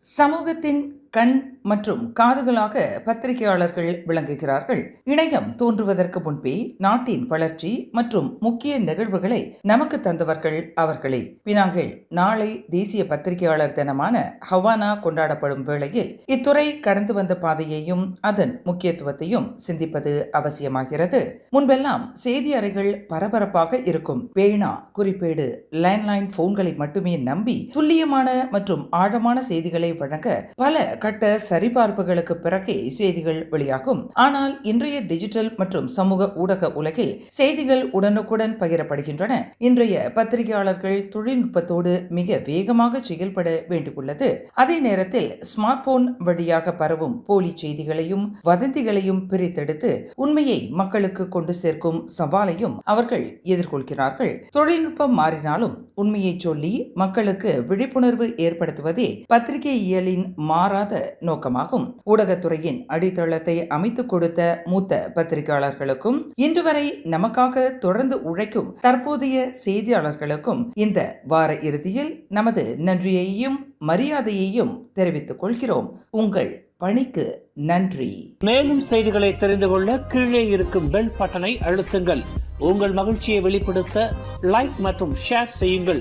சமூகத்தின் கண் மற்றும் காதுகளாக பத்திரிகையாளர்கள் விளங்குகிறார்கள். இணையம் தோன்றுவதற்கு முன்பே நாட்டின் வளர்ச்சி மற்றும் முக்கிய நிகழ்வுகளை நமக்கு தந்தவர்கள் அவர்களே. பினாங்கில் நாளை தேசிய பத்திரிகையாளர் தினமான ஹவானா கொண்டாடப்படும் வேளையில் இத்துறை கடந்து வந்த பாதையையும் அதன் முக்கியத்துவத்தையும் சிந்திப்பது அவசியமாகிறது. முன்பெல்லாம் செய்தி அறைகள் பரபரப்பாக இருக்கும். பேனா, குறிப்பேடு, லேண்ட்லைன் போன்களை மட்டுமே நம்பி துல்லியமான மற்றும் ஆழமான செய்திகளை வழங்க பல கட்ட சரிபார்ப்புகளுக்கு பிறகே செய்திகள் வெளியாகும். ஆனால் இன்றைய டிஜிட்டல் மற்றும் சமூக ஊடக உலகில் செய்திகள் உடனுக்குடன் பகிரப்படுகின்றன. இன்றைய பத்திரிகையாளர்கள் தொழில்நுட்பத்தோடு மிக வேகமாக செயல்பட வேண்டியுள்ளது. அதே நேரத்தில் ஸ்மார்ட் போன் வழியாக பரவும் போலி செய்திகளையும் வதந்திகளையும் பிரித்தெடுத்து உண்மையை மக்களுக்கு கொண்டு சேர்க்கும் சவாலையும் அவர்கள் எதிர்கொள்கிறார்கள். தொழில்நுட்பம் மாறினாலும் உண்மையை சொல்லி மக்களுக்கு விழிப்புணர்வு ஏற்படுத்துவதே பத்திரிகையியலின் மாறாத நோக்கமாகும். ஊடகத்துறையின் அடித்தளத்தை அமைத்துக் கொடுத்த மூத்த பத்திரிகையாளர்களுக்கும் இன்று வரை நமக்காக தொடர்ந்து உழைக்கும் தற்போதைய செய்தியாளர்களுக்கும் இந்த வார இறுதியில் நமது நன்றியையும் மரியாதையையும் தெரிவித்துக் கொள்கிறோம். உங்கள் பணிக்கு நன்றி. மேலும் செய்திகளை தெரிந்து கொள்ள கீழே இருக்கும் பெல் பட்டனை அழுத்துங்கள். உங்கள் மகிழ்ச்சியை வெளிப்படுத்த லைக் மற்றும் ஷேர் செய்யுங்கள்.